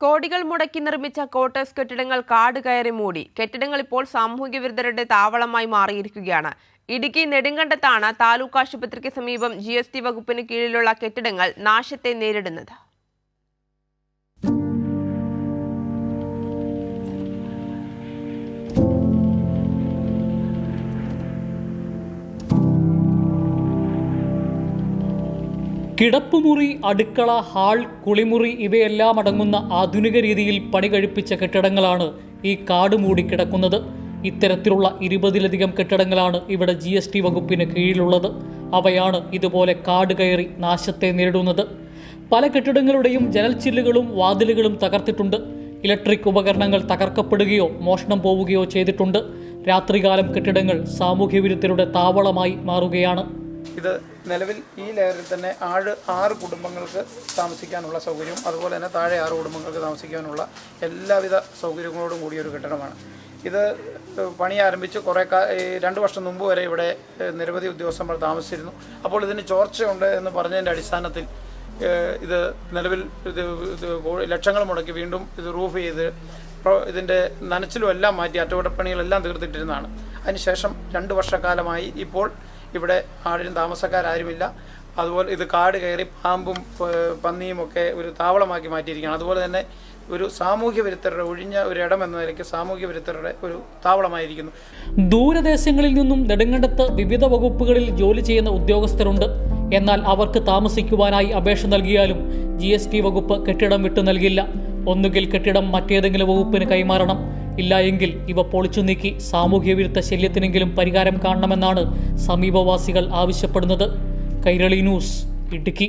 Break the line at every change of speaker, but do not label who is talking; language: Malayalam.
കോടികൾ മുടക്കി നിർമ്മിച്ച ക്വാർട്ടേഴ്സ് കെട്ടിടങ്ങൾ കാട് കയറി മൂടി. കെട്ടിടങ്ങൾ ഇപ്പോൾ സാമൂഹ്യ വിരുദ്ധരുടെ താവളമായി മാറിയിരിക്കുകയാണ്. ഇടുക്കി നെടുങ്കണ്ടത്താണ് താലൂക്ക് ആശുപത്രിക്ക് സമീപം GST വകുപ്പിന് കീഴിലുള്ള കെട്ടിടങ്ങൾ നാശത്തെ നേരിടുന്നത്.
കിടപ്പുമുറി, അടുക്കള, ഹാൾ, കുളിമുറി ഇവയെല്ലാം അടങ്ങുന്ന ആധുനിക രീതിയിൽ പണി കഴിപ്പിച്ച കെട്ടിടങ്ങളാണ് ഈ കാട് മൂടിക്കിടക്കുന്നത്. ഇത്തരത്തിലുള്ള 20-ലധികം കെട്ടിടങ്ങളാണ് ഇവിടെ GST വകുപ്പിന് കീഴിലുള്ളത്. അവയാണ് ഇതുപോലെ കാട് കയറി നാശത്തെ നേരിടുന്നത്. പല കെട്ടിടങ്ങളുടെയും ജനൽച്ചില്ലുകളും വാതിലുകളും തകർത്തിട്ടുണ്ട്. ഇലക്ട്രിക് ഉപകരണങ്ങൾ തകർക്കപ്പെടുകയോ മോഷണം പോവുകയോ ചെയ്തിട്ടുണ്ട്. രാത്രികാലം കെട്ടിടങ്ങൾ സാമൂഹ്യ വിരുദ്ധരുടെ താവളമായി മാറുകയാണ്.
ഇത് നിലവിൽ ഈ ലെയറിൽ തന്നെ 6 കുടുംബങ്ങൾക്ക് താമസിക്കാനുള്ള സൗകര്യവും അതുപോലെ തന്നെ താഴെ 6 കുടുംബങ്ങൾക്ക് താമസിക്കാനുള്ള എല്ലാവിധ സൗകര്യങ്ങളോടും കൂടിയ ഒരു കെട്ടിടമാണ്. ഇത് പണി ആരംഭിച്ച് 2 വർഷം മുമ്പ് വരെ ഇവിടെ നിരവധി ഉദ്യോഗസ്ഥന്മാർ താമസിച്ചിരുന്നു. അപ്പോൾ ഇതിന് ചോർച്ചയുണ്ട് എന്ന് പറഞ്ഞതിൻ്റെ അടിസ്ഥാനത്തിൽ ഇത് നിലവിൽ ലക്ഷങ്ങൾ മുടക്കി വീണ്ടും ഇത് റൂഫ് ചെയ്ത് ഇതിൻ്റെ നനച്ചിലും എല്ലാം മാറ്റി അറ്റകുറ്റപ്പണികളെല്ലാം തീർത്തിട്ടിരുന്നതാണ്. അതിനുശേഷം 2 വർഷക്കാലമായി ഇപ്പോൾ ഇവിടെ ആരും താമസക്കാരാരുമില്ല. അതുപോലെ ഇത് കാട് കയറി പാമ്പും പന്നിയും ഒക്കെ ഒരു താവളമാക്കി മാറ്റിയിരിക്കുകയാണ്. അതുപോലെ തന്നെ ഒരു സാമൂഹ്യ വിരുദ്ധരുടെ ഒഴിഞ്ഞ ഒരു ഇടം എന്ന നിലയ്ക്ക് സാമൂഹ്യ വിരുദ്ധരുടെ ഒരു താവളമായിരിക്കുന്നു.
ദൂരദേശങ്ങളിൽ നിന്നും നെടുങ്കണ്ടത്ത് വിവിധ വകുപ്പുകളിൽ ജോലി ചെയ്യുന്ന ഉദ്യോഗസ്ഥരുണ്ട്. എന്നാൽ അവർക്ക് താമസിക്കുവാനായി അപേക്ഷ നൽകിയാലും GST വകുപ്പ് കെട്ടിടം വിട്ടു നൽകില്ല. ഒന്നുകിൽ കെട്ടിടം മറ്റേതെങ്കിലും വകുപ്പിന് കൈമാറണം, ഇല്ല എങ്കിൽ ഇവ പൊളിച്ചു നീക്കി സാമൂഹ്യ വിരുദ്ധ ശല്യത്തിനെങ്കിലും പരിഹാരം കാണണമെന്നാണ് സമീപവാസികൾ ആവശ്യപ്പെടുന്നത്. കൈരളി ന്യൂസ്, ഇടുക്കി.